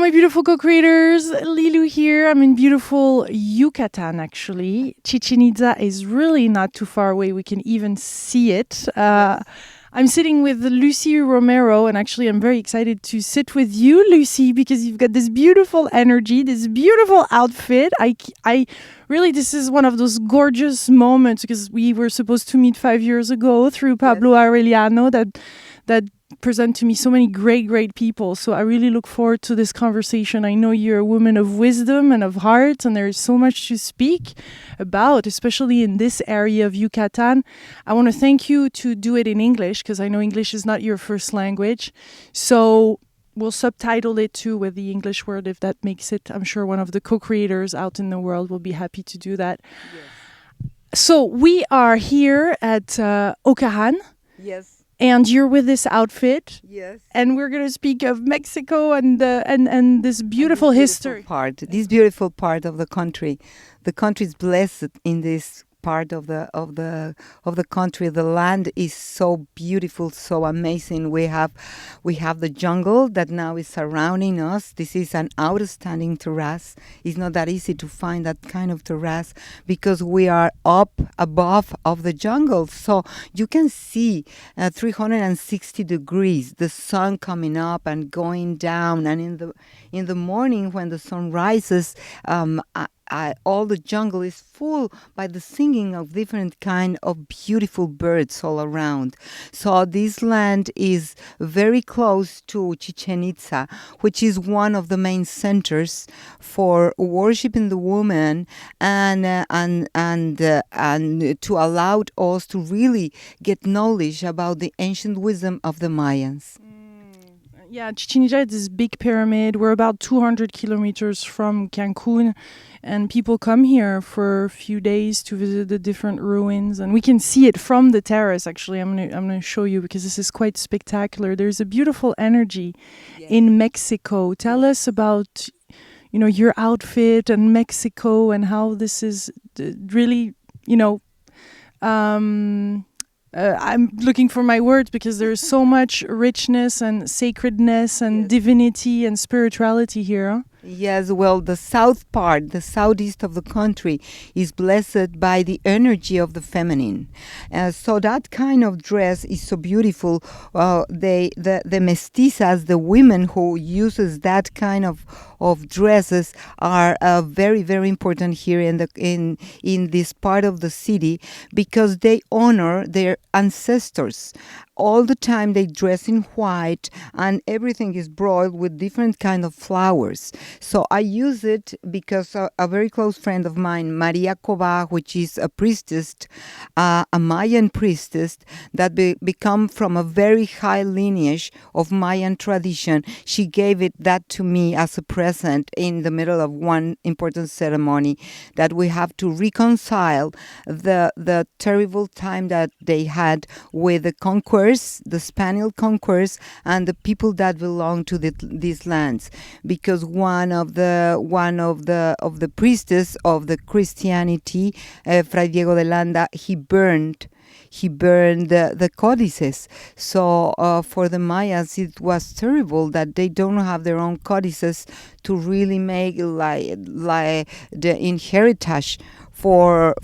my beautiful co-creators. Lilou here. I'm in beautiful Yucatán, actually. Chichen Itza is really not too far away. We can even see it. I'm sitting with Lucy Romero, and actually I'm very excited to sit with you, Lucy, because you've got this beautiful energy, this beautiful outfit. I really, this is one of those gorgeous moments, because we were supposed to meet 5 years ago through Pablo Arellano that present to me so many great people. So I really look forward to this conversation. I know you're a woman of wisdom and of heart, and there's so much to speak about, especially in this area of Yucatan. I want to thank you to do it in English, because I know English is not your first language. So we'll subtitle it too with the English word if that makes it. I'm sure one of the co-creators out in the world will be happy to do that. Yes. So we are here at Ocahan. Yes. And you're with this outfit. Yes. And we're going to speak of Mexico and this beautiful history. This beautiful part of the country. The country is blessed in this part of the country. The land is so beautiful, so amazing. We have the jungle that now is surrounding us. This is an outstanding terrace. It's not that easy to find that kind of terrace because we are up above of the jungle, so you can see 360 degrees, the sun coming up and going down, and in the morning when the sun rises, all the jungle is full by the singing of different kind of beautiful birds all around. So this land is very close to Chichen Itza, which is one of the main centers for worshiping the woman and to allow us to really get knowledge about the ancient wisdom of the Mayans. Yeah, Chichen Itza is this big pyramid. We're about 200 kilometers from Cancun, and people come here for a few days to visit the different ruins, and we can see it from the terrace. Actually, I'm gonna show you because this is quite spectacular. There's a beautiful energy in Mexico. Tell us about, your outfit and Mexico and how this is really, I'm looking for my words because there's so much richness and sacredness and divinity and spirituality here. Huh? Yes, well, the southeast of the country is blessed by the energy of the feminine. So that kind of dress is so beautiful. The mestizas, the women who uses that kind of dresses are very, very important here in this part of the city because they honor their ancestors. All the time they dress in white and everything is broiled with different kind of flowers. So I use it because a very close friend of mine, Maria Coba, which is a priestess, a Mayan priestess that become from a very high lineage of Mayan tradition. She gave that to me as a present in the middle of one important ceremony that we have to reconcile the terrible time that they had with the conquerors, the Spanish conquerors, and the people that belong to these lands, because one of the priestess of the Christianity, Fray Diego de Landa, he burned the codices. So for the Mayas, it was terrible that they don't have their own codices to really make like the inheritance for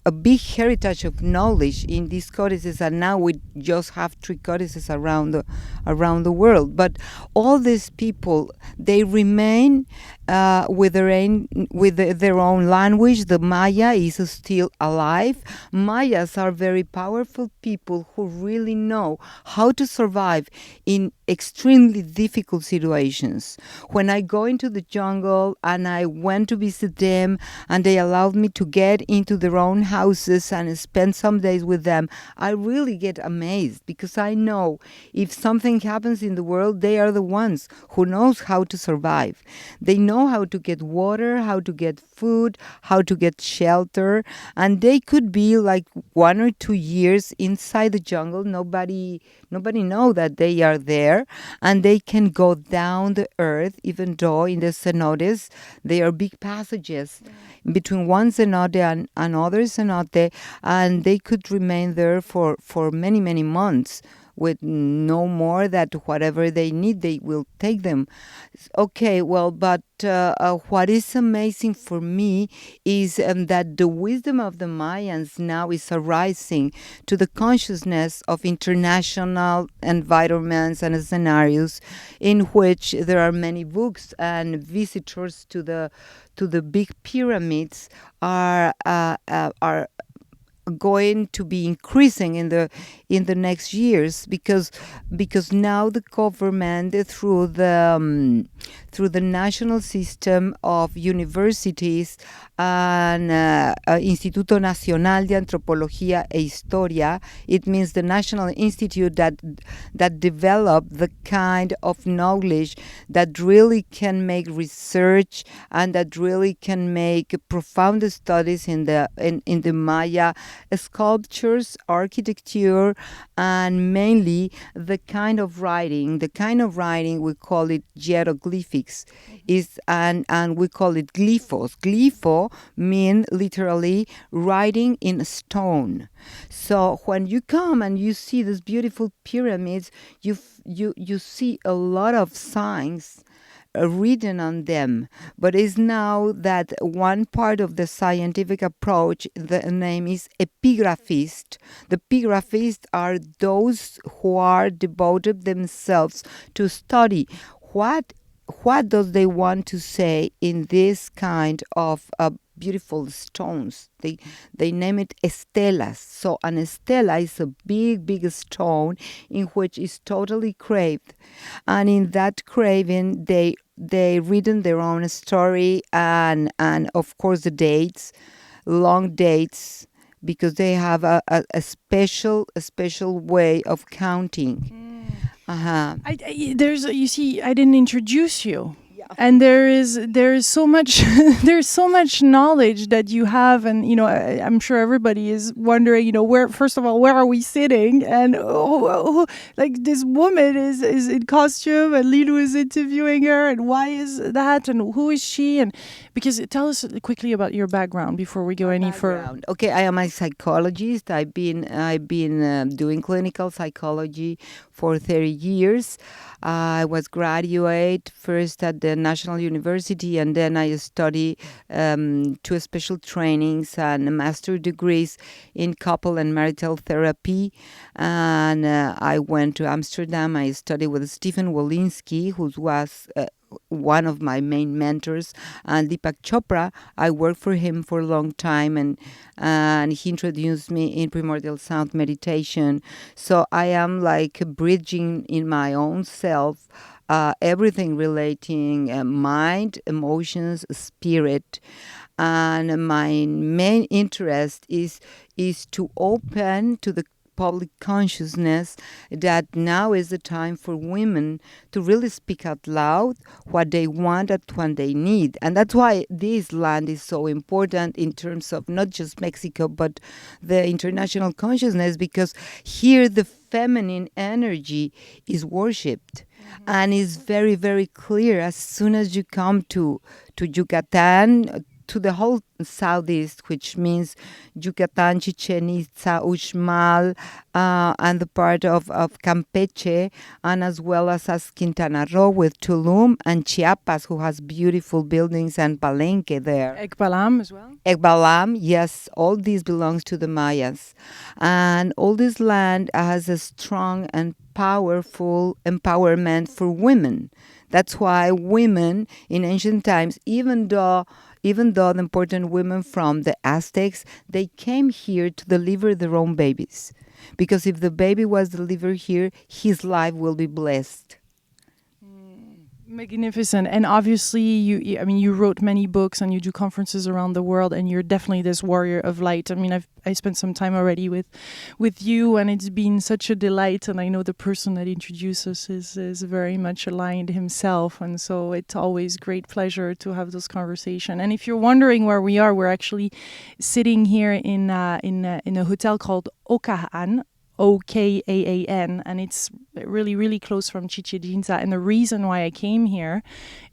a big heritage of knowledge in these codices, and now we just have 3 codices around the world. But all these people, they remain with their own language. The Maya is still alive. Mayas are very powerful people who really know how to survive in extremely difficult situations. When I go into the jungle and I went to visit them and they allowed me to get into their own houses and spend some days with them, I really get amazed because I know if something happens in the world, they are the ones who knows how to survive. They know how to get water, how to get food, how to get shelter, and they could be like 1 or 2 years inside the jungle. Nobody know that they are there, and they can go down the earth, even though in the cenotes there are big passages between one cenote and another cenote, and they could remain there for many months with no more that whatever they need, they will take them. Okay, well, but what is amazing for me is that the wisdom of the Mayans now is arising to the consciousness of international environments and scenarios in which there are many books, and visitors to the big pyramids are going to be increasing in the next years, because now the government, through the national system of universities and Instituto Nacional de Antropología e Historia, it means the national institute that develop the kind of knowledge that really can make research and that really can make profound studies in the Maya sculptures, architecture, and mainly the kind of writing. The kind of writing, we call it hieroglyphics, and we call it glyphos. Glypho mean literally writing in stone. So when you come and you see these beautiful pyramids, you see a lot of signs written on them. But it's now that one part of the scientific approach, the name is epigraphist. The epigraphists are those who are devoted themselves to study what does they want to say in this kind of beautiful stones. They name it estelas. So an estela is a big stone in which is totally carved, and in that carving they written their own story and of course the dates, long dates, because they have a special way of counting. Uh-huh. You see, I didn't introduce you. And there is so much there's so much knowledge that you have, and I'm sure everybody is wondering, where, first of all, where are we sitting, and like this woman is in costume and Lilou is interviewing her, and why is that, and who is she, and because tell us quickly about your background before we go any further. Okay, I am a psychologist. I've been doing clinical psychology for 30 years. I was graduate first at the National University, and then I studied 2 special trainings and master degrees in couple and marital therapy. And I went to Amsterdam. I studied with Stephen Wolinski, who was one of my main mentors, and Deepak Chopra. I worked for him for a long time, and he introduced me in primordial sound meditation. So I am like bridging in my own self everything relating mind, emotions, spirit. And my main interest is to open to the public consciousness that now is the time for women to really speak out loud what they want and what they need. And that's why this land is so important in terms of not just Mexico, but the international consciousness, because here the feminine energy is worshipped. And is very, very clear as soon as you come to Yucatán, to the whole southeast, which means Yucatán, Chichen Itza, Uxmal, and the part of Campeche, and as well as Quintana Roo with Tulum, and Chiapas, who has beautiful buildings, and Palenque there. Ekbalam as well? Ekbalam, yes, all these belongs to the Mayas. And all this land has a strong and powerful empowerment for women. That's why women in ancient times, even though the important women from the Aztecs, they came here to deliver their own babies. Because if the baby was delivered here, his life will be blessed. Magnificent. And obviously you wrote many books and you do conferences around the world, and you're definitely this warrior of light. I mean, I spent some time already with you, and it's been such a delight, and I know the person that introduced us is very much aligned himself, and so it's always great pleasure to have this conversation. And if you're wondering where we are, we're actually sitting here in a hotel called Okahan. Yucatan, and it's really, really close from Chichen Itza. And the reason why I came here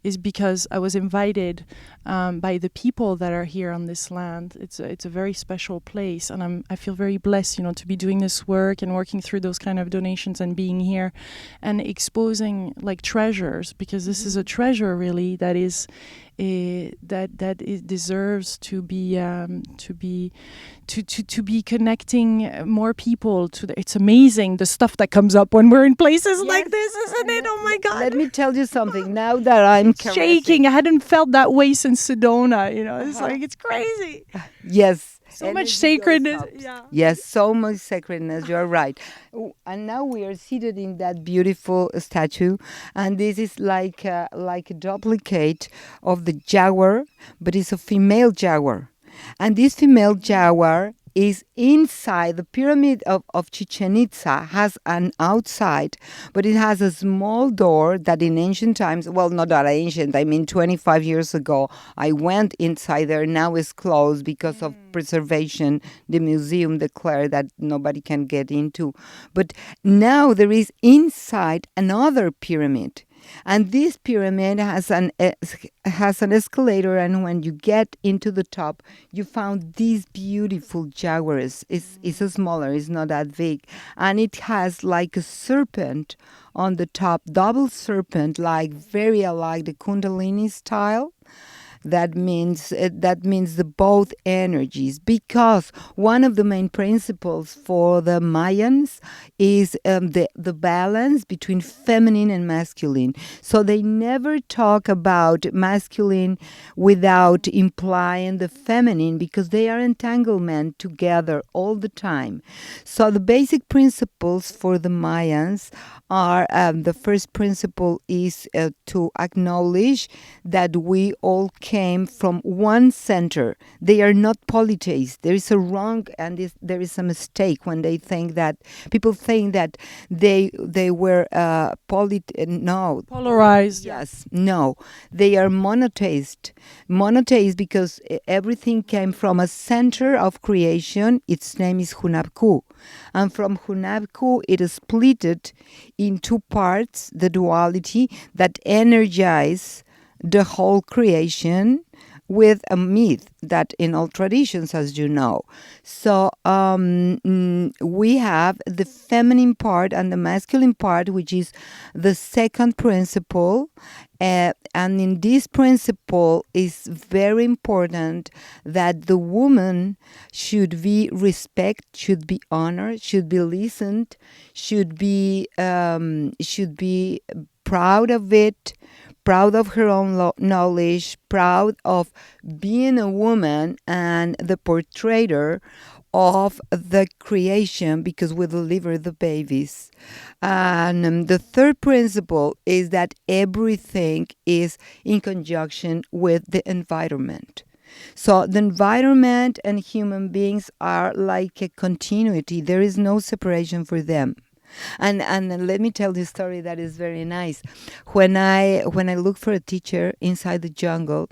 is because I was invited by the people that are here on this land. It's a very special place, and I feel very blessed, to be doing this work and working through those kind of donations and being here and exposing like treasures, because this is a treasure really that is that it deserves to be connecting more people to it's amazing the stuff that comes up when we're in places like this, isn't it? Oh my God! Let me tell you something. Now that I'm shaking, I hadn't felt that way since Sedona. It's like it's crazy. Yes. So much sacredness. Yeah. Yes, so much sacredness. You're right. And now we are seated in that beautiful statue, and this is like a duplicate of the jaguar, but it's a female jaguar. And this female jaguar is inside the pyramid of Chichen Itza, has an outside, but it has a small door that in ancient times, well, not that ancient, 25 years ago, I went inside there. Now it's closed because of preservation. The museum declared that nobody can get into. But now there is inside another pyramid. And this pyramid has an escalator, and when you get into the top, you found these beautiful jaguars. It's smaller, it's not that big, and it has like a serpent on the top, double serpent, like very alike the Kundalini style. That means the both energies, because one of the main principles for the Mayans is the balance between feminine and masculine. So they never talk about masculine without implying the feminine, because they are entanglement together all the time. So the basic principles for the Mayans are the first principle is to acknowledge that we all came from one center. They are not polytheists. There is a wrong and there is a mistake when they think that people think that they were no, polarized. Yes, no, they are monotheist. Monotheist because everything came from a center of creation. Its name is Hunabku. And from Hunabku, it is splitted in two parts, the duality that energize the whole creation with a myth that in all traditions, as you know. So we have the feminine part and the masculine part, which is the second principle. And in this principle is very important that the woman should be respected, should be honored, should be listened, should be proud of it, proud of her own knowledge, proud of being a woman and the portrayer of the creation, because we deliver the babies. And the third principle is that everything is in conjunction with the environment. So the environment and human beings are like a continuity. There is no separation for them. And let me tell you a story that is very nice. When I looked for a teacher inside the jungle,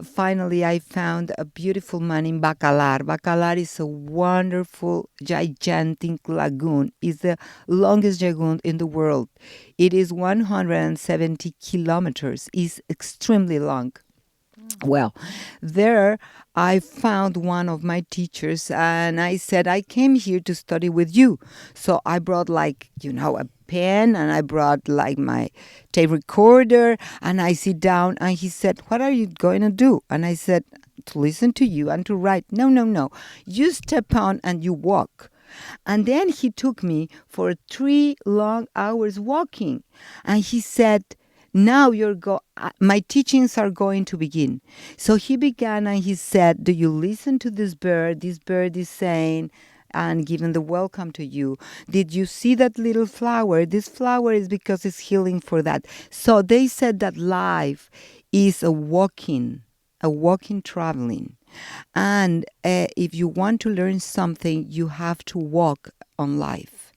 finally I found a beautiful man in Bacalar. Bacalar is a wonderful, gigantic lagoon. It's the longest lagoon in the world. It is 170 kilometers. It's extremely long. Well, there I found one of my teachers and I said, I came here to study with you. So I brought a pen and I brought my tape recorder and I sit down and he said, what are you going to do? And I said, to listen to you and to write. No. You step on and you walk. And then he took me for 3 long hours walking. And he said, now my teachings are going to begin. So he began and he said, do you listen to this bird? This bird is saying and giving the welcome to you. Did you see that little flower? This flower is because it's healing for that. So they said that life is a walking traveling. And if you want to learn something, you have to walk on life.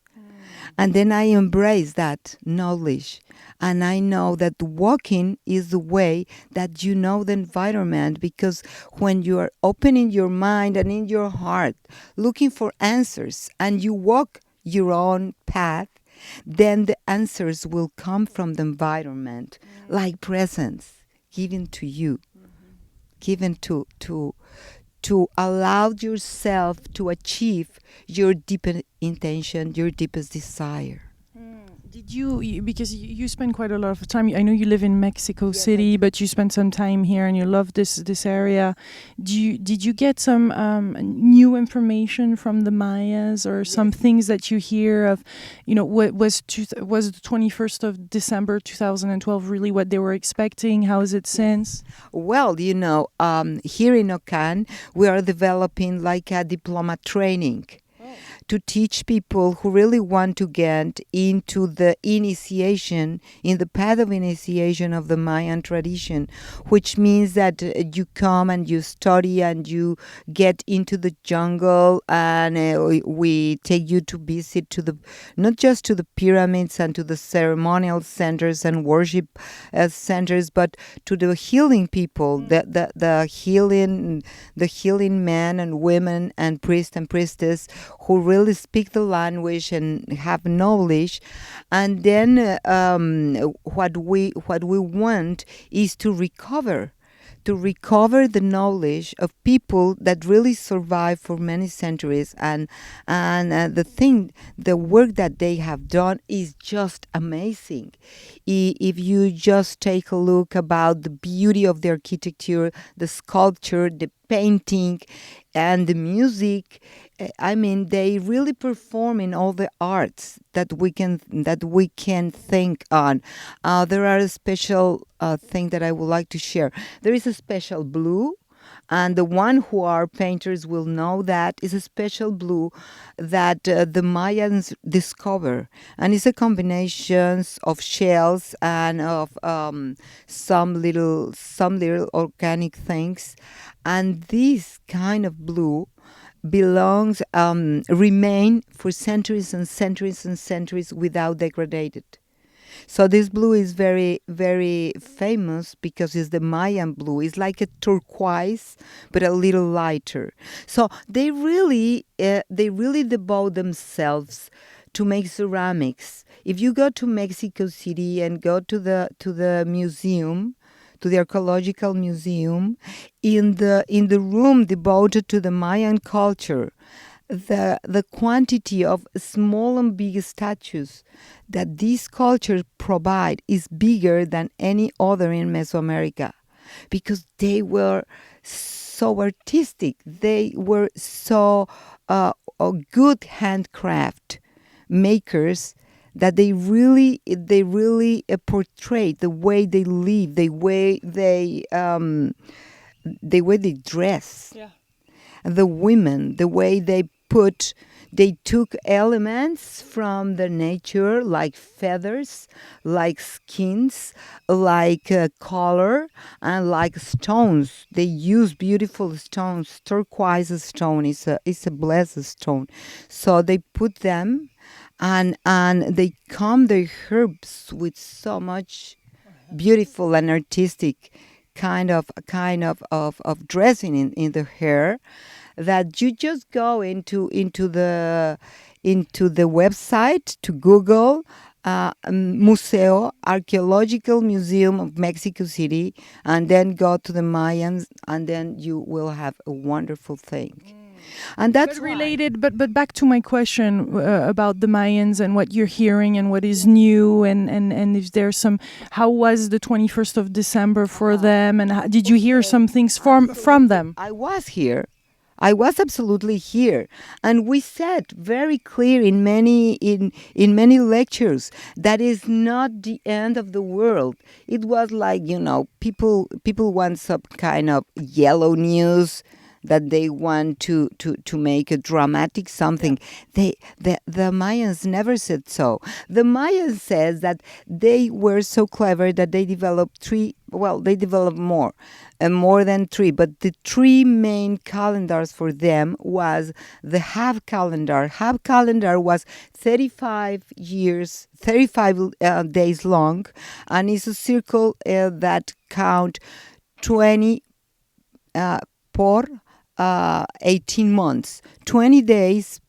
And then I embrace that knowledge. And I know that walking is the way that you know the environment, because when you are opening your mind and in your heart, looking for answers, and you walk your own path, then the answers will come from the environment, like presents given to you, given to allow yourself to achieve your deepest intention, your deepest desire. Did because you spend quite a lot of time. I know you live in Mexico City, but you spent some time here and you love this area. Did you get some new information from the Mayas or some things that you hear of? What was the 21st of December 2012 really what they were expecting? How is it since? Well, here in Ocan, we are developing like a diploma training to teach people who really want to get into the initiation, in the path of initiation of the Mayan tradition, which means that you come and you study and you get into the jungle, and we take you to visit not just to the pyramids and to the ceremonial centers and worship centers, but to the healing people, the healing men and women and priests and priestess who really speak the language and have knowledge. And then what we want is to recover the knowledge of people that really survived for many centuries, and the work that they have done is just amazing. If you just take a look about the beauty of the architecture, the sculpture, the painting, and the music, they really perform in all the arts that we can think on. There are a special thing that I would like to share. There is a special blue, and the one who are painters will know that is a special blue that the Mayans discover, and it's a combination of shells and of some little organic things, and this kind of blue remain for centuries and centuries and centuries without degraded. So this blue is very, very famous because it's the Mayan blue. It's like a turquoise, but a little lighter. So they really devote themselves to make ceramics. If you go to Mexico City and go to the museum, to the archaeological museum, in the room devoted to the Mayan culture, the quantity of small and big statues that this culture provide is bigger than any other in Mesoamerica, because they were so artistic. They were so good handcraft makers that they really portray the way they live, the way they dress. Yeah. The women, the way they took elements from the nature, like feathers, like skins, like color, and like stones. They use beautiful stones. Turquoise stone is a blessed stone. So they put them, and they comb their herbs with so much beautiful and artistic kind of dressing in the hair, that you just go into the website to Google Archaeological Museum of Mexico City, and then go to the Mayans, and then you will have a wonderful thing. And that's related. But back to my question about the Mayans and what you're hearing and what is new, and if there's some. How was the 21st of December for them, and did you hear some things from them? I was here. I was absolutely here, and we said very clear in many lectures that is not the end of the world. It was like, people want some kind of yellow news, that they want to make a dramatic something. The Mayans never said so. The Mayans says that they were so clever that they developed more than three, but the three main calendars for them was the half calendar. Half calendar was 35 days long, and it's a circle that count 20 por 18 months, 20 days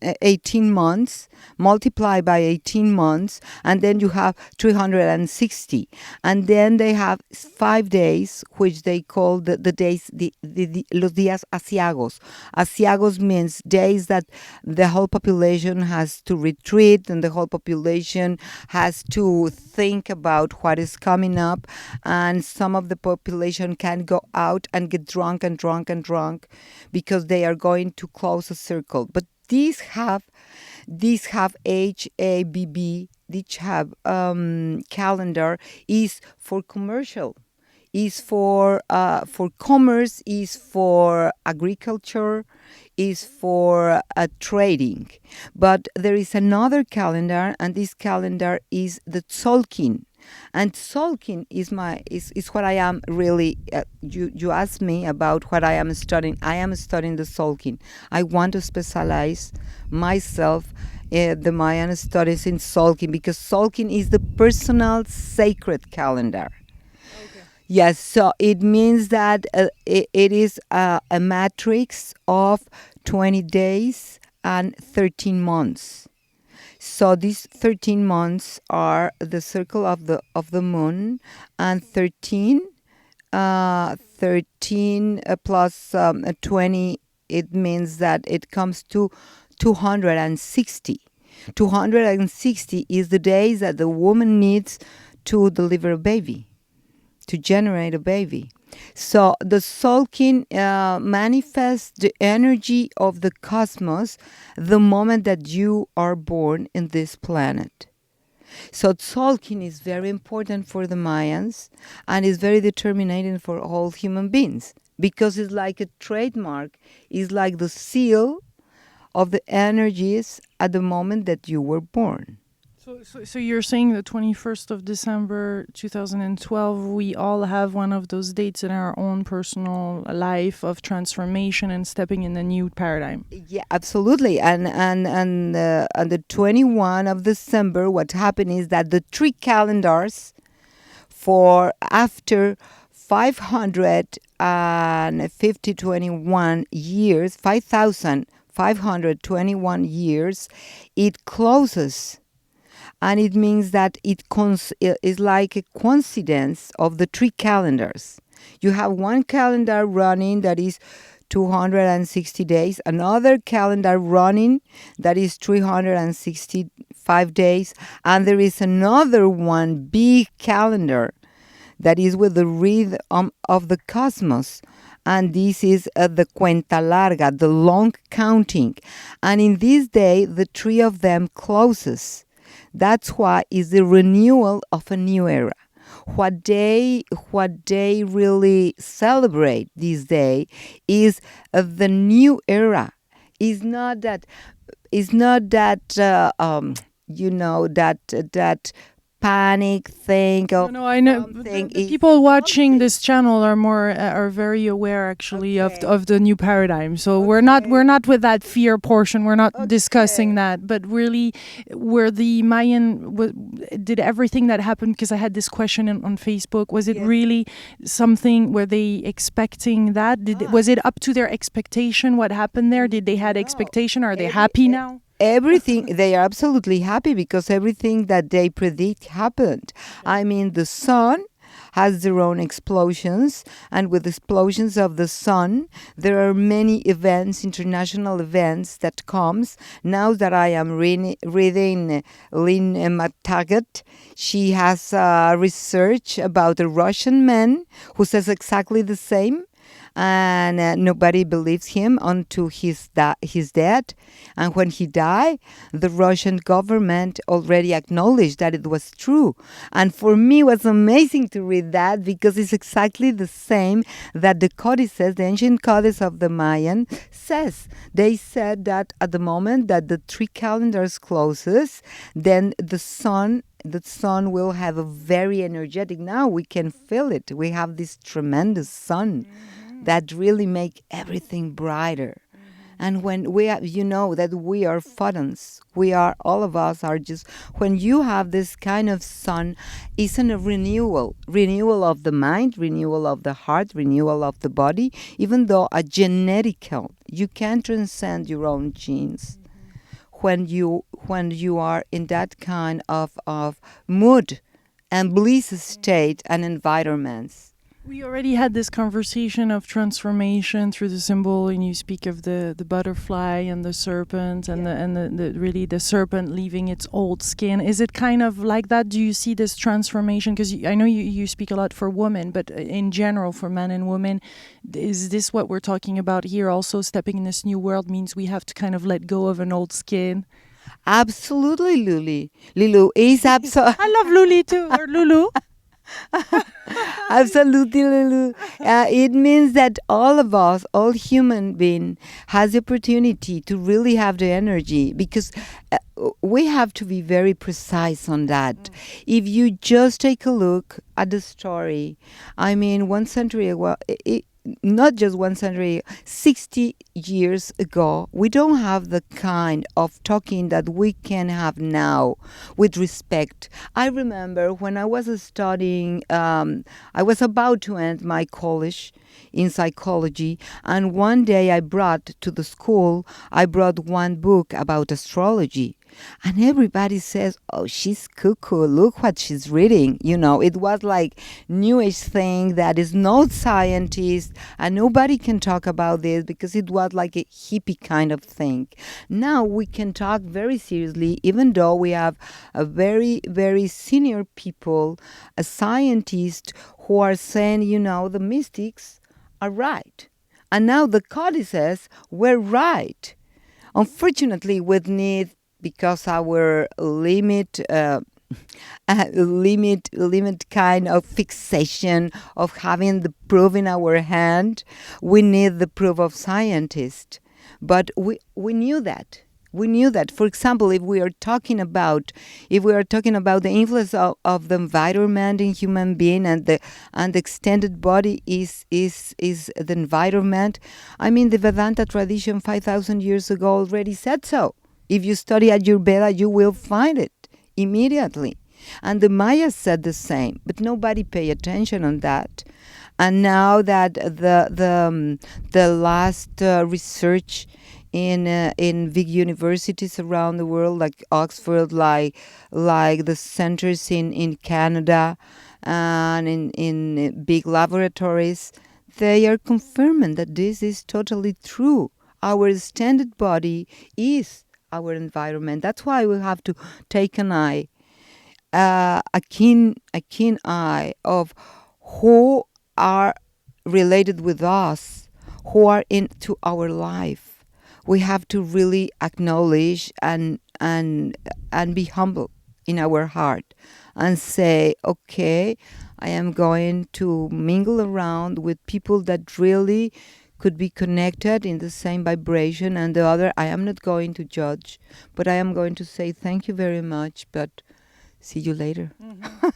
18 months, multiply by 18 months, and then you have 360. And then they have 5 days, which they call the days, los días asiagos. Asiagos means days that the whole population has to retreat and the whole population has to think about what is coming up, and some of the population can go out and get drunk and drunk and drunk because they are going to close a circle. But these have HABB, each have calendar is for commercial, is for commerce, is for agriculture, is for trading. But there is another calendar, and this calendar is the Tzolkin. And Tzolkin is what I am really. You asked me about what I am studying. I am studying the Tzolkin. I want to specialize myself the Mayan studies in Tzolkin, because Tzolkin is the personal sacred calendar. Okay. Yes, so it means that it is a matrix of 20 days and 13 months. So these 13 months are the circle of the moon, and 13 plus 20, it means that it comes to 260. 260 is the days that the woman needs to deliver a baby, to generate a baby. So the Tzolkin manifests the energy of the cosmos the moment that you are born in this planet. So Tzolkin is very important for the Mayans, and is very determinating for all human beings, because it's like a trademark, it's like the seal of the energies at the moment that you were born. So you're saying the 21st of December 2012, we all have one of those dates in our own personal life of transformation and stepping in a new paradigm. Yeah, absolutely. And on the 21 of December, what happened is that the 3 calendars for after 521 years, 5,521 years, it closes. And it means that it is like a coincidence of the 3 calendars. You have one calendar running that is 260 days, another calendar running that is 365 days, and there is another one big calendar that is with the rhythm of the cosmos. And this is the cuenta larga, the long counting. And in this day, the 3 of them closes. That's why is the renewal of a new era. What they really celebrate this day is the new era. Is not that that panic thing of no, I know. The people watching this channel are very aware actually of the new paradigm. So we're not with that fear portion. We're not discussing that, but really where the Mayan did everything that happened, because I had this question on Facebook. Was it really something, were they expecting that? Was it up to their expectation what happened there? Did they had expectation? Are they happy now? Everything, they are absolutely happy because everything that they predict happened. I mean, the sun has their own explosions, and with explosions of the sun, there are many events, international events that comes. Now that I am reading Lynn McTaggart, she has research about a Russian man who says exactly the same. And nobody believes him until he's dead. And when he died, the Russian government already acknowledged that it was true. And for me, it was amazing to read that, because it's exactly the same that the codices, the ancient codices of the Mayan says. They said that at the moment that the 3 calendars closes, then the sun will have a very energetic. Now we can feel it. We have this tremendous sun that really make everything brighter. And when we have, that we are photons, all of us are just, when you have this kind of sun, isn't a renewal of the mind, renewal of the heart, renewal of the body, even though a genetical, you can transcend your own genes. when you are in that kind of mood and bliss state and environments. We already had this conversation of transformation through the symbol, and you speak of the butterfly and the serpent, and the really the serpent leaving its old skin. Is it kind of like that? Do you see this transformation? Because I know you speak a lot for women, but in general for men and women, is this what we're talking about here? Also, stepping in this new world means we have to kind of let go of an old skin. Absolutely, Lilou is absolutely. I love Luli too, or Lulu. Absolutely, Lilou. It means that all of us, all human being, has the opportunity to really have the energy, because we have to be very precise on that. If you just take a look at the story, I mean, 1 century ago, not just 1 century, 60 years ago, we don't have the kind of talking that we can have now with respect. I remember when I was studying, I was about to end my college in psychology, and one day I brought to the school, I brought one book about astrology. And everybody says, oh, she's cuckoo, look what she's reading. You know, it was like new age thing that is not scientist, and nobody can talk about this because it was like a hippie kind of thing. Now we can talk very seriously, even though we have a very, very senior people, a scientist who are saying, you know, the mystics are right. And now the codices were right. Unfortunately, we need, because our limit kind of fixation of having the proof in our hand, we need the proof of scientists. But we knew that. We knew that. For example, if we are talking about the influence of the environment in human being, and the extended body is the environment. I mean, the Vedanta tradition 5,000 years ago already said so. If you study Ayurveda, you will find it immediately. And the Mayas said the same, but nobody paid attention on that. And now that the last research in big universities around the world, like Oxford, like the centers in Canada, and in big laboratories, they are confirming that this is totally true. Our extended body is our environment. That's why we have to take an eye, a keen eye of who are related with us, who are into our life. We have to really acknowledge and be humble in our heart and say, okay, I am going to mingle around with people that really could be connected in the same vibration, and the other, I am not going to judge, but I am going to say thank you very much, but see you later. Mm-hmm.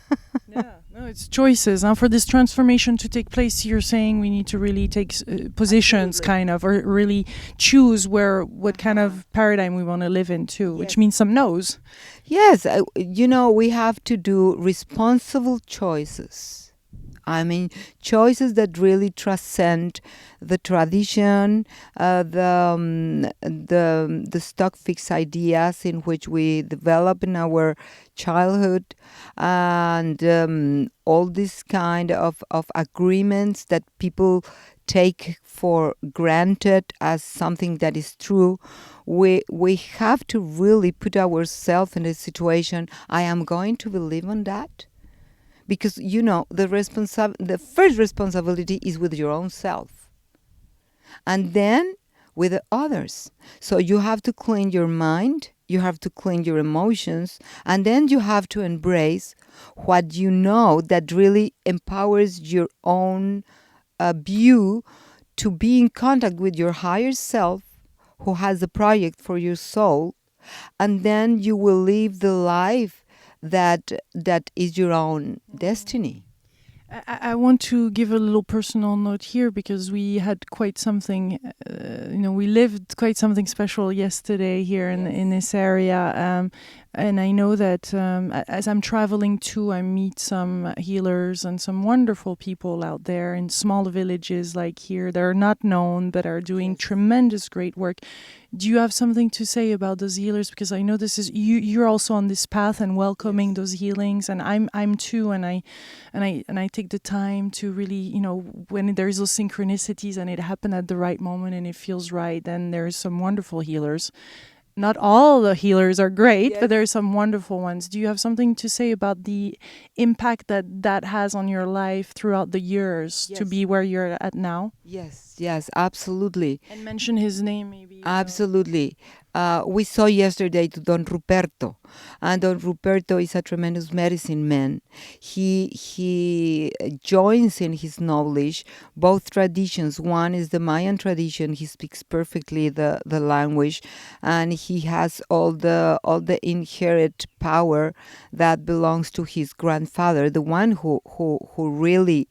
Yeah, no, it's choices. For this transformation to take place, you're saying we need to really take positions, Absolutely. kind of, or really choose what kind of paradigm we want to live in too, which means some no's. Yes, we have to do responsible choices. I mean, choices that really transcend the tradition, the stock fixed ideas in which we develop in our childhood, and all this kind of agreements that people take for granted as something that is true. We have to really put ourselves in a situation, I am going to believe on that. Because, the first responsibility is with your own self. And then with the others. So you have to clean your mind, you have to clean your emotions, and then you have to embrace what you know that really empowers your own view to be in contact with your higher self, who has a project for your soul. And then you will live the life that is your own destiny. I want to give a little personal note here, because we had quite something, we lived quite something special yesterday here in this area. And I know that as I'm traveling too, I meet some healers and some wonderful people out there in small villages like here that are not known but are doing tremendous great work. Do you have something to say about those healers? Because I know this is you're also on this path and welcoming those healings, and I'm too, and I take the time to really, when there's those synchronicities and it happened at the right moment and it feels right, then there's some wonderful healers. Not all the healers are great, but there are some wonderful ones. Do you have something to say about the impact that has on your life throughout the years to be where you're at now? Yes, absolutely. And mention his name, maybe. Absolutely. We saw yesterday to Don Ruperto, and Don Ruperto is a tremendous medicine man. He joins in his knowledge both traditions. One is the Mayan tradition. He speaks perfectly the language, and he has all the inherent power that belongs to his grandfather. The one who really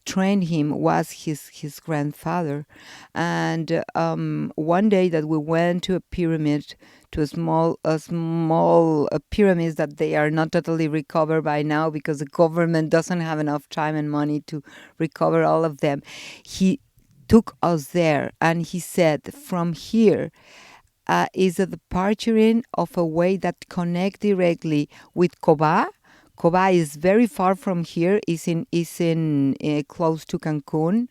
trained him was his grandfather. And one day that we went to a pyramid, to a small pyramids that they are not totally recovered by now because the government doesn't have enough time and money to recover all of them. He took us there and he said, from here is a departure of a way that connect directly with Coba. Coba is very far from here. Is in close to Cancun,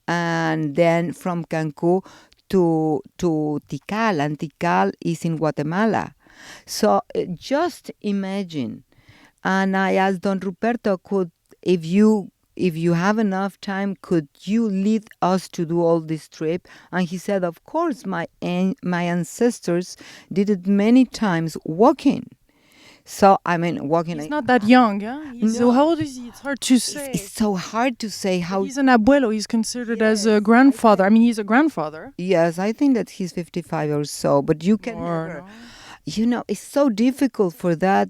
and then from Cancun to Tikal, and Tikal is in Guatemala. So just imagine. And I asked Don Ruperto, if you have enough time, could you lead us to do all this trip? And he said, of course, my ancestors did it many times walking. So, I mean, walking... He's not that young, yeah? So how old is he? It's hard to say. It's so hard to say how... He's an abuelo. He's considered as a grandfather. I mean, he's a grandfather. Yes, I think that he's 55 or so, but you can never... it's so difficult for that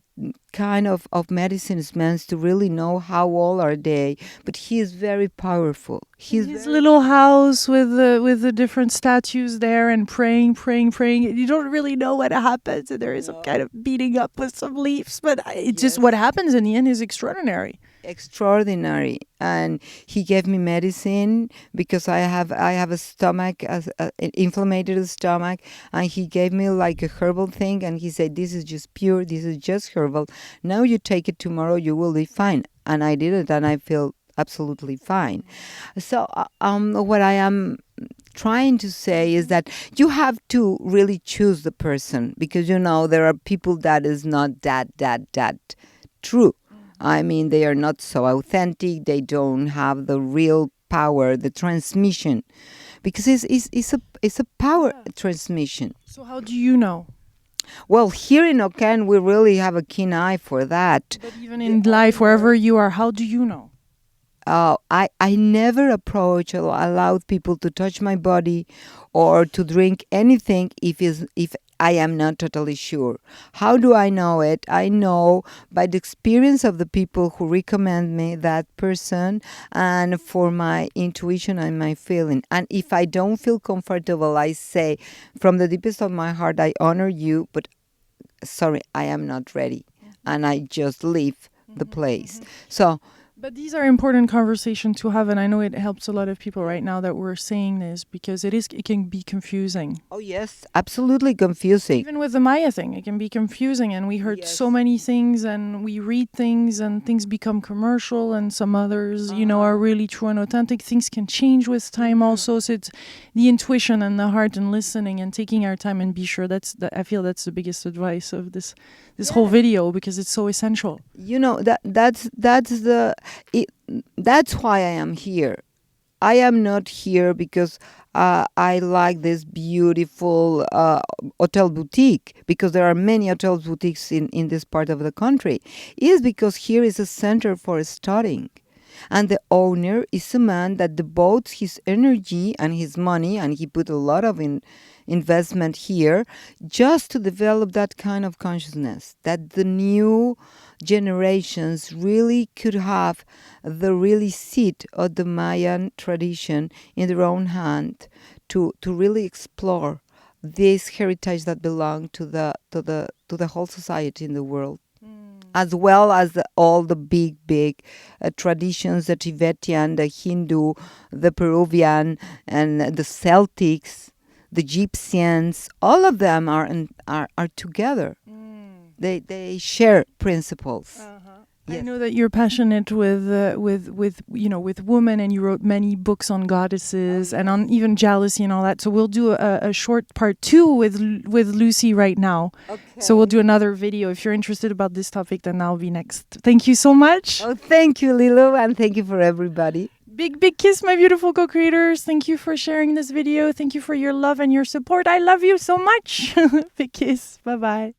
kind of medicines men to really know how old are they, but he is very powerful. His little house with the different statues there and praying. You don't really know what happens, and there is some kind of beating up with some leaves, but it's just what happens in the end is extraordinary. And he gave me medicine because I have a stomach, an inflamed stomach, and he gave me like a herbal thing, and he said, this is just pure, this is just herbal. Now you take it, tomorrow you will be fine. And I did it, and I feel absolutely fine. So what I am trying to say is that you have to really choose the person, because there are people that is not that true. I mean, they are not so authentic. They don't have the real power, the transmission, because it's a power transmission. So how do you know? Well, here in Ocan, we really have a keen eye for that. But even in life, wherever you are, how do you know? I never approach or allow people to touch my body or to drink anything if I am not totally sure. How do I know it? I know by the experience of the people who recommend me that person, and for my intuition and my feeling. And if I don't feel comfortable, I say from the deepest of my heart, I honor you, but sorry, I am not ready. And I just leave the place. So... But these are important conversations to have, and I know it helps a lot of people right now that we're saying this, because it can be confusing. Oh, yes, absolutely confusing. Even with the Maya thing, it can be confusing, and we heard so many things, and we read things, and things become commercial, and some others, are really true and authentic. Things can change with time also, so it's the intuition and the heart and listening and taking our time, and be sure I feel that's the biggest advice of this whole video, because it's so essential. That's why I am here. I am not here because I like this beautiful hotel boutique, because there are many hotel boutiques in this part of the country. It is because here is a center for studying. And the owner is a man that devotes his energy and his money, and he put a lot of investment here just to develop that kind of consciousness, that the new generations really could have the really seed of the Mayan tradition in their own hand to really explore this heritage that belong to the whole society in the world, as well as all the big traditions, the Tibetan, the Hindu, the Peruvian, and the Celtics, the Egyptians. All of them are together. They share principles. Yes. I know that you're passionate with women, and you wrote many books on goddesses and on even jealousy and all that. So we'll do a short part 2 with Lucy right now. Okay. So we'll do another video. If you're interested about this topic, then that'll be next. Thank you so much. Oh, thank you, Lilou, and thank you for everybody. Big kiss, my beautiful co-creators. Thank you for sharing this video. Thank you for your love and your support. I love you so much. Big kiss. Bye-bye.